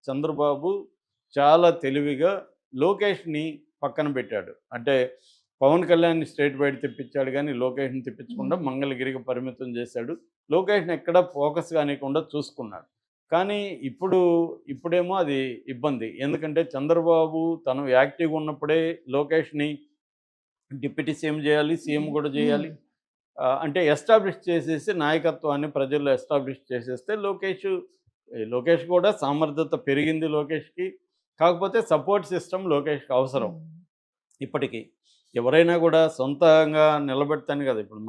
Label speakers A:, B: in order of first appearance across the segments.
A: చంద్రబాబు చాలా తెలివిగా లోకేష్‌ని పక్కన పెట్టాడు. అంటే పవన్ కళ్యాణ్‌ని స్ట్రెయిట్ బైట్ తెప్పించాడు గానీ, లోకేష్‌ని తెప్పించకుండా
B: హ్మ్.
A: మంగళగిరికి పరిమితం చేశాడు. లోకేష్‌ని ఎక్కడ ఫోకస్ కానీయకుండా చూసుకున్నాడు. కానీ ఇప్పుడేమో అది ఇబ్బంది. ఎందుకంటే చంద్రబాబు తను యాక్టివ్‌గా ఉన్నప్పుడే లోకేష్‌ని డిప్యూటీ సీఎం చేయాలి, సీఎం
B: హ్మ్.
A: కూడా
B: హ్మ్.
A: చేయాలి. అంటే ఎస్టాబ్లిష్ చేసేసి నాయకత్వాన్ని ప్రజల్లో ఎస్టాబ్లిష్ చేసేస్తే లోకేష్ కూడా సామర్థ్యత పెరిగింది లోకేష్‌కి. కాకపోతే సపోర్ట్ సిస్టమ్ లోకేష్‌కి అవసరం
B: హ్మ్.
A: ఇప్పటికి. ఎవరైనా కూడా సొంతంగా నిలబడితేనే కదా! ఇప్పుడు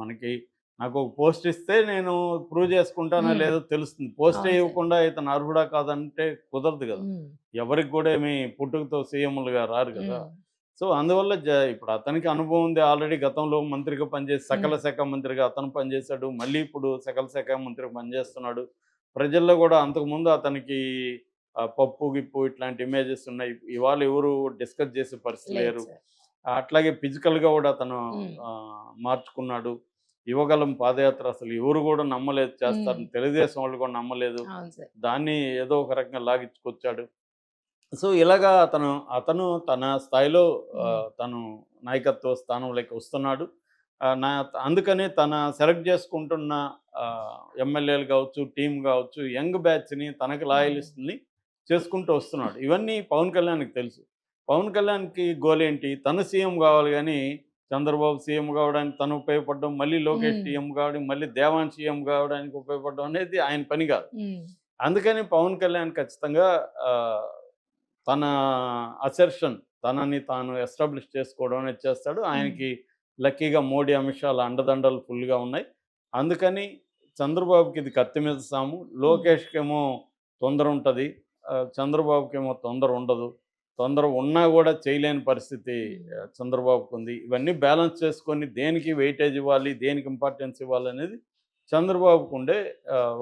A: నాకు ఒక పోస్ట్ ఇస్తే నేను ప్రూవ్ చేసుకుంటానో
B: హ్మ్.
A: లేదో తెలుస్తుంది. పోస్టే
B: అవును సార్.
A: ఇవ్వకుండా ఇతను అర్హుడా కాదంటే కుదరదు కదా!
B: హ్మ్.
A: ఎవరికి కూడా ఏమి పుట్టుకతో సీఎంలుగా రారు కదా!
B: హ్మ్.
A: సో, అందువల్ల ఇప్పుడు అతనికి అనుభవం ఉంది. ఆల్రెడీ గతంలో మంత్రిగా పనిచేసి
B: హ్మ్.
A: సకల శాఖ మంత్రిగా అతను పనిచేశాడు. మళ్ళీ ఇప్పుడు సకల శాఖ మంత్రిగా పనిచేస్తున్నాడు. ప్రజల్లో గూడా అంతకుముందు అతనికి పప్పు, గిప్పు ఇట్లాంటి ఇమేజెస్ ఉన్నాయి. ఇవాళ ఎవరు డిస్కస్ చేసే పరిస్థితి
B: లేదు
A: లేరు.
B: సార్.
A: అట్లాగే ఫిజికల్‌గా గూడా అతను
B: హ్మ్.
A: మార్చుకున్నాడు. యువగళం పాదయాత్ర అసలు ఎవరు గూడా నమ్మలేదు
B: హ్మ్.
A: చేస్తారని. తెలుగుదేశం వాళ్ళు కూడా నమ్మలేదు.
B: అవును సార్.
A: దాన్ని ఏదో ఒక రకంగా లాగించుకొచ్చాడు. సో, ఇలాగా అతను తన స్థాయిలో
B: హ్మ్.
A: తను నాయకత్వ స్థానంలోకి వస్తున్నాడు. ఆహ్, నా అందుకనే తన సెలెక్ట్ చేసుకుంటున్న ఎమ్మెల్యేలు గావచ్చు, టీమ్ గావచ్చు, యంగ్ బ్యాచ్‌ని తనకి
B: హ్మ్.
A: లాయలిస్టులని చేసుకుంటూ వస్తున్నాడు. ఇవన్నీ పవన్ కళ్యాణ్‌కి తెలుసు. పవన్ కళ్యాణ్‌కి గోల్ ఏంటి? తను సీఎం గావాలి గానీ, చంద్రబాబు సీఎం గావడానికి తను ఉపయోగపడడం, మళ్ళీ లోకేష్
B: హ్మ్.
A: సీఎం కావడం, మళ్ళీ దేవాన్ సీఎం కావడానికి ఉపయోగపడడం అనేది ఆయన పని గాదు.
B: హ్మ్.
A: అందుకని పవన్ కళ్యాణ్ ఖచ్చితంగా ఆహ్, తన అసెర్షన్ తనని తాను ఎస్టాబ్లిష్ చేసుకోవడం అనేది చేస్తాడు.
B: హ్మ్.
A: ఆయనకి లక్కీగా మోడీ, అమిత్ షాల అండదండలు ఫుల్‌గా ఉన్నాయి. అందుకని చంద్రబాబుకి ఇది కత్తి మీద సాము.
B: హ్మ్.
A: లోకేష్‌కేమో తొందర ఉంటది. చంద్రబాబుకేమో తొందర ఉండదు. తొందర ఉన్నా గూడా చేయలేని పరిస్థితి
B: హ్మ్.
A: చంద్రబాబుకుంది. ఇవన్నీ బ్యాలెన్స్ చేసుకొని దేనికి వెయిటేజ్ ఇవ్వాలి, దేనికి ఇంపార్టెన్స్ ఇవ్వాలనేది చంద్రబాబుకుండే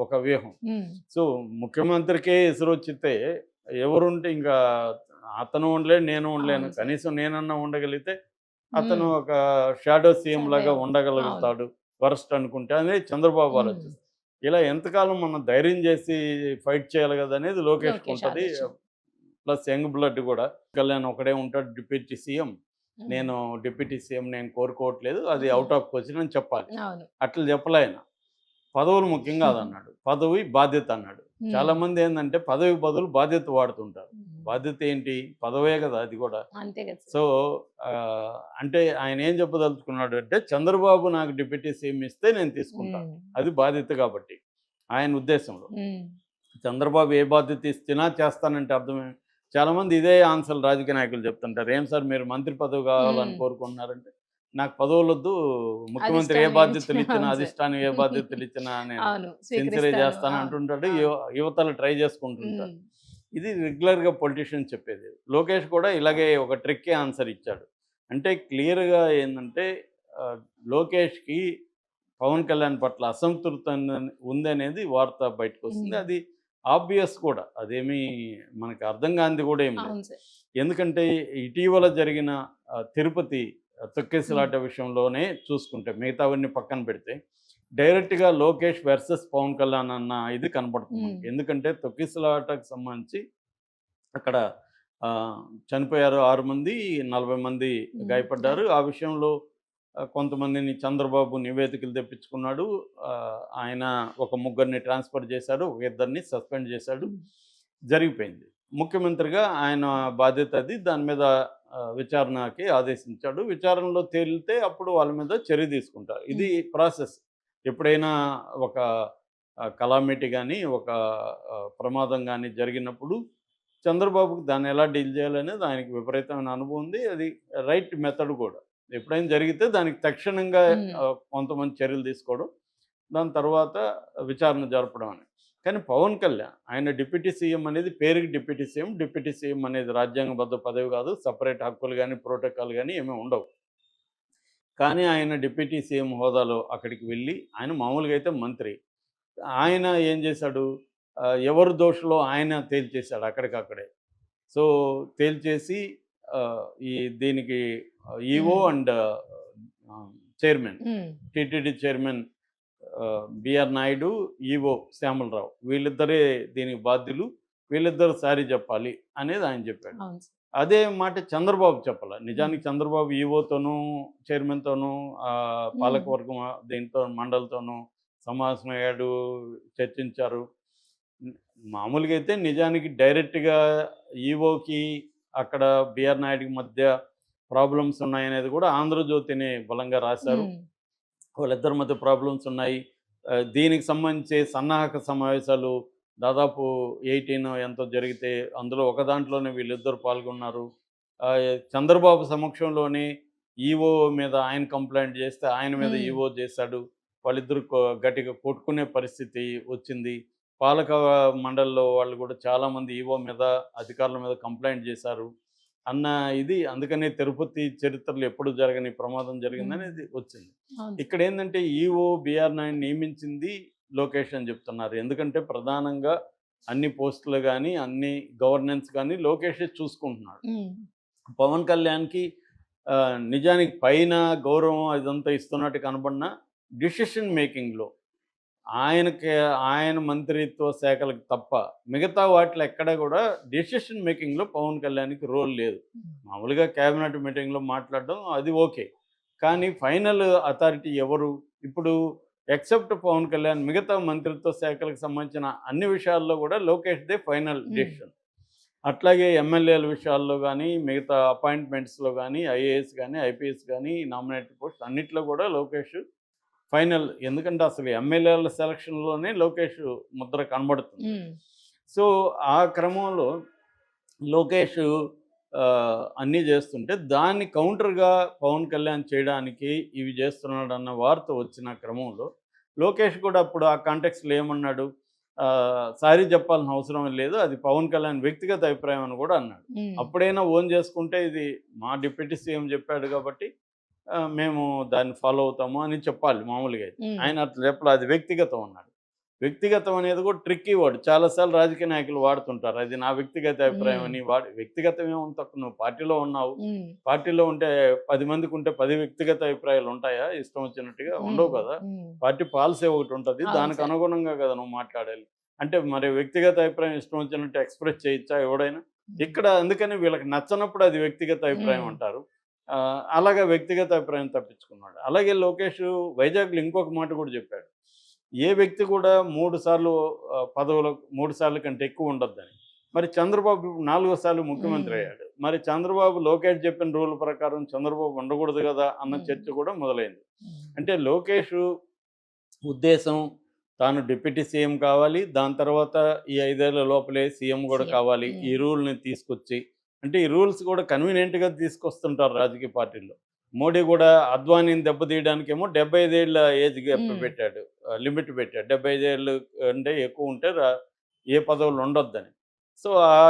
A: ఒక వ్యూహం.
B: హ్మ్.
A: సో, ముఖ్యమంత్రికే ఎదురొచ్చితే ఎవరుంటే ఇంకా అతను ఉండలేడు, నేను ఉండలేను.
B: అవును సార్.
A: కనీసం నేనన్నా ఉండగలిగితే అతను
B: హ్మ్.
A: ఒక షాడో సీఎంలాగా
B: సర్వైవ్ అవును.
A: ఉండగలుగుతాడు. వరస్ట్ అనుకుంటే అనేది చంద్రబాబు
B: హ్మ్.
A: ఆలోచిస్తారు. ఇలా ఎంతకాలం మనం ధైర్యం చేసి ఫైట్ చేయాలి గదనేది
B: లోకేష్
A: లోకేష్‌కుంటది.
B: ఆలోచన.
A: ప్లస్ యంగ్ బ్లడ్ గూడా. కళ్యాణ్ ఒకడే ఉంటాడు డిప్యూటీ సీఎం.
B: హ్మ్.
A: నేను డిప్యూటీ సీఎం నేను కోరుకోవట్లేదు. అది
B: హ్మ్.
A: ఔట్ ఆఫ్ క్వెషన్ అని చెప్పాలి.
B: అవును.
A: అట్లా చెప్పలే ఆయన. పదవులు ముఖ్యం గాదన్నాడు. పదవి బాధ్యత అన్నాడు.
B: హ్మ్.
A: చాలామంది ఏందంటే పదవి బదులు బాధ్యత వాడుతుంటారు.
B: హ్మ్.
A: బాధ్యత ఏంటి? పదవే గదా! అది గూడా.
B: అంతే కదా సార్.
A: సో, అంటే ఆయన ఏం చెప్పదలుచుకున్నాడు అంటే, చంద్రబాబు నాకు డిప్యూటీ సీఎం ఇస్తే నేను తీసుకుంటా.
B: హ్మ్.
A: అది బాధ్యత కాబట్టి. ఆయన ఉద్దేశంలో.
B: హ్మ్.
A: చంద్రబాబు ఏ బాధ్యత ఇచ్చినా చేస్తానంటే అర్థమే చాలామంది ఇదే ఆన్సర్‌లు రాజకీయ నాయకులు చెప్తుంటారు. "ఏం సార్ మీరు మంత్రి పదవి కావాలని
B: హ్మ్.
A: కోరుకుంటున్నారంటే" నాకు పదవులొద్దు. ముఖ్యమంత్రి ఏ
B: అధిష్టానం ఏమిచ్చినా
A: బాధ్యతలిచ్చినా,
B: అవును సార్.
A: అధిష్టానం ఏ బాధ్యతలిచ్చినా నేను
B: అవును.
A: సిన్సియర్‌గా
B: స్వీకరిస్తాను.
A: చేస్తాను
B: అవును.
A: అంటుంటాడు.
B: అవును.
A: యువతలు ట్రై చేసుకుంటుంటారు.
B: హ్మ్.
A: ఇది రెగ్యులర్‌గా పొలిటీషియన్స్ చెప్పేది. లోకేష్ కూడా ఇలాగే ఒక ట్రిక్కీ ఆన్సర్ ఇచ్చాడు. అంటే క్లియర్‌గా ఏందంటే ఆహ్, లోకేష్‌కి పవన్ కళ్యాణ్ పట్ల అసంతృప్తి ఉందనేది వార్త బయటకొస్తుంది.
B: హ్మ్.
A: అది ఆబ్వియస్ కూడా. అదేమీ మనకు అర్థం కానిది కూడా ఏం లేదు.
B: అవును సార్.
A: ఎందుకంటే ఇటీవల జరిగిన తిరుపతి
B: హ్మ్.
A: తొక్కిసలాట విషయంలోనే చూసుకుంటే మిగతావన్నీ పక్కన పెడితే డైరెక్ట్‌గా లోకేష్ వర్సెస్ పవన్ కళ్యాణ్ అన్న ఇది కనపడుతుంది
B: హ్మ్.
A: మనకి. ఎందుకంటే తొక్కిసలాటకు సంబంధించి అక్కడ ఆహ్, చనిపోయారు 6 మంది, 40 మంది
B: హ్మ్.
A: గాయపడ్డారు. ఆ విషయంలో కొంతమందిని చంద్రబాబు నివేదికలు తెప్పించుకున్నాడు. ఆయన ఒక ముగ్గురిని ట్రాన్స్‌ఫర్ చేశాడు. ఒక ఇద్దరిని సస్పెండ్ చేశాడు.
B: హ్మ్.
A: జరిగిపోయింది. ముఖ్యమంత్రిగా ఆయన బాధ్యత అది. దాని మీద విచారణకి ఆదేశించాడు. విచారణలో తేలితే అప్పుడు వాళ్ళ మీద చర్య తీసుకుంటారు. ఇది
B: హ్మ్.
A: ప్రాసెస్. ఎప్పుడైనా ఒక కలామిటీ గాని, ఒక ప్రమాదం గాని జరిగినప్పుడు చంద్రబాబుకి దాన్ని ఎలా డీల్ చేయాలనేది ఆయనకి విపరీతమైన అనుభవం ఉంది. అది రైట్ మెథడ్ కూడా. ఎప్పుడైనా జరిగితే దానికి తక్షణంగా
B: హ్మ్.
A: కొంతమంది చర్యలు తీసుకోవడం. దాని తర్వాత విచారణ జరపడం అని. కానీ పవన్ కళ్యాణ్ ఆయన డిప్యూటీ సీఎం అనేది పేరుకి డిప్యూటీ సీఎం. డిప్యూటీ సీఎం అనేది రాజ్యాంగబద్ధ పదవి కాదు. సెపరేట్ హక్కులు గాని, ప్రోటోకాల్ గాని ఏమి ఉండవు. కానీ ఆయన డిప్యూటీ సీఎం హోదాలో అక్కడికి వెళ్ళి ఆయన మామూలుగా అయితే మంత్రి. ఆయన ఏం చేశాడు? ఎవరు దోషులో ఆయన తేల్చేసాడు అక్కడికక్కడే. సో, తేల్చేసి ఈ దీనికి ఈఓ
B: హ్మ్.
A: అండ్ చైర్మన్
B: హ్మ్.
A: TTD chairman B R Naidu, EO Shyamalarao వీళ్ళిద్దరే దీనికి బాధ్యులు. వీళ్ళిద్దరు సారీ చెప్పాలి అనేది ఆయన చెప్పాడు.
B: అవును సార్.
A: అదే మాట చంద్రబాబు చెప్పాల. నిజానికి చంద్రబాబు ఈవోతోనూ, చైర్మన్‌తోనూ
B: హ్మ్.
A: పాలకవర్గం దీంతో మండలితోనూ సమావేశమయ్యాడు, చర్చించారు. హ్మ్. మామూలుగా అయితే నిజానికి డైరెక్ట్‌గా ఈవోకి, అక్కడ బిఆర్ నాయుడుకి మధ్య ప్రాబ్లమ్స్ ఉన్నాయనేది కూడా 'ఆంధ్రజ్యోతి'ని బలంగా రాశారు.
B: హ్మ్.
A: వాళ్ళిద్దరి మధ్య ప్రాబ్లమ్స్ ఉన్నాయి. దీనికి సంబంధించి సన్నాహక సమావేశాలు దాదాపు 18 ఎంతో జరిగితే అందులో ఒక దాంట్లోనే వీళ్ళిద్దరూ పాల్గొన్నారు. చంద్రబాబు సమక్షంలోనే ఈవో మీద ఆయన కంప్లెయింట్ చేస్తే ఆయన మీద
B: హ్మ్.
A: ఈవో చేశాడు. వాళ్ళిద్దరూ గట్టిగా కొట్టుకునే పరిస్థితి వచ్చింది. పాలక మండలిలో వాళ్ళు కూడా చాలామంది ఈవో మీద, అధికారుల మీద కంప్లెయింట్ చేశారు. అన్న ఇది అందుకనే తిరుపతి చరిత్రలో ఎప్పుడు జరగని ప్రమాదం
B: హ్మ్.
A: జరిగిందనేది వచ్చింది.
B: అవును సార్.
A: ఇక్కడేందంటే ఈవో బిఆర్ నాయుడిని నియమించింది లోకేష్ అని చెప్తున్నారు. ఎందుకంటే ప్రధానంగా అన్ని పోస్టులు గానీ, అన్ని గవర్నెన్స్ గానీ లోకేషే చూసుకుంటున్నాడు.
B: హ్మ్.
A: పవన్ కళ్యాణ్‌కి నిజానికి పైన గౌరవం అదంతా ఇస్తున్నట్టు కనపడినా డెసిషన్ మేకింగ్‌లో ఆయనకి ఆయన మంత్రిత్వ శాఖలకు తప్ప మిగతా వాటిలో ఎక్కడ కూడా డెసిషన్ మేకింగ్‌లో పవన్ కళ్యాణ్‌కి రోల్ లేదు.
B: హ్మ్.
A: మామూలుగా క్యాబినెట్ మీటింగ్‌లో మాట్లాడడం అది ఓకే. కానీ ఫైనల్ అథారిటీ ఎవరు? ఇప్పుడు ఎక్సెప్ట్ పవన్ కళ్యాణ్ మిగతా మంత్రిత్వ శాఖలకు సంబంధించిన అన్ని విషయాల్లో కూడా లోకేష్‌దే ఫైనల్
B: హ్మ్.
A: డెసిషన్. అట్లాగే ఎమ్మెల్యేల విషయాల్లో గానీ, మిగతా అపాయింట్మెంట్స్‌లో గానీ, ఐఏఎస్ గానీ, ఐపీఎస్ గానీ, నామినేటెడ్ పోస్ట్ అన్నిట్లో కూడా లోకేష్ ఫైనల్. ఎందుకంటే అసలు ఎమ్మెల్యేల సెలక్షన్‌లోనే లోకేష్ ముద్ర కనబడుతుంది.
B: హ్మ్.
A: సో, ఆ క్రమంలో లోకేష్ అన్నీ చేస్తుంటే దాన్ని కౌంటర్‌గా పవన్ కళ్యాణ్ చేయడానికి ఇవి చేస్తున్నాడన్న వార్త వచ్చిన క్రమంలో లోకేష్ కూడా అప్పుడు ఆ కాంటెక్స్‌లో ఏమన్నాడు? సారీ చెప్పాల్సిన అవసరం లేదు. అది పవన్ కళ్యాణ్ వ్యక్తిగత అభిప్రాయం అని కూడా అన్నాడు.
B: హ్మ్.
A: అప్పుడైనా ఓన్ చేసుకుంటే ఇది మా డిప్యూటీ సీఎం చెప్పాడు కాబట్టి మేము దాన్ని ఫాలో అవుతాము అని చెప్పాలి మామూలుగా అయితే.
B: హ్మ్.
A: ఆయన అట్లా చెప్పలే. అది వ్యక్తిగతం అన్నాడు. వ్యక్తిగతం అనేది కూడా ట్రిక్కీ వర్డ్. చాలా సార్లు రాజకీయ నాయకులు వాడుతుంటారు. అది నా వ్యక్తిగత అభిప్రాయం
B: హ్మ్.
A: అని. వ్యక్తిగతం ఏముంది తక్కువ, నువ్వు పార్టీలో ఉన్నావు.
B: హ్మ్.
A: పార్టీలో ఉంటే 10 మందికి ఉంటే 10 వ్యక్తిగత అభిప్రాయాలు ఉంటాయా? ఇష్టం వచ్చినట్టుగా
B: హ్మ్.
A: ఉండవు కదా!
B: హ్మ్.
A: పార్టీ పాలసీ ఒకటి ఉంటది.
B: అవును
A: దానికి
B: సార్.
A: అనుగుణంగా కదా నువ్వు మాట్లాడాలి. అంటే మరి వ్యక్తిగత అభిప్రాయం ఇష్టం వచ్చినట్టు ఎక్స్‌ప్రెస్ చేయొచ్చా ఎవడైనా?
B: హ్మ్.
A: ఇక్కడ అందుకని వీళ్ళకి నచ్చనప్పుడు అది వ్యక్తిగత అభిప్రాయం
B: హ్మ్.
A: అంటారు. అలాగా వ్యక్తిగత అభిప్రాయం తప్పించుకున్నాడు. అలాగే లోకేష్ వైజాగ్‌లో ఇంకొక మాట కూడా చెప్పాడు. ఏ వ్యక్తి కూడా 3 సార్లు పదవులు 3 సార్లు కంటే ఎక్కువ ఉండొద్దని. మరి చంద్రబాబు ఇప్పుడు నాలుగో సార్లు ముఖ్యమంత్రి
B: హ్మ్.
A: అయ్యాడు. మరి చంద్రబాబు లోకేష్ చెప్పిన రూల్ ప్రకారం చంద్రబాబు ఉండకూడదు గదా! అన్న
B: హ్మ్.
A: చర్చ కూడా మొదలైంది.
B: హ్మ్.
A: అంటే లోకేష్ ఉద్దేశం తాను డిప్యూటీ సీఎం కావాలి. దాని తర్వాత ఈ 5 ఏళ్ల లోపలే సీఎం గూడా
B: సీఎం.
A: కావాలి. ఈ
B: హ్మ్.
A: రూల్‌ని తీసుకొచ్చి అంటే ఈ రూల్స్ కూడా కన్వీనియంట్‌గా తీసుకొస్తుంటారు రాజకీయ పార్టీల్లో. మోడీ గూడా అద్వానీని దెబ్బతీయడానికేమో 75 ఏళ్ల ఏజ్ గ్యాప్
B: హ్మ్.
A: పెట్టాడు. లిమిట్ పెట్టాడు. 75 ఏళ్ళు అంటే ఎక్కువ ఉంటే ఏ పదవులు ఉండొద్దని. సో, ఆ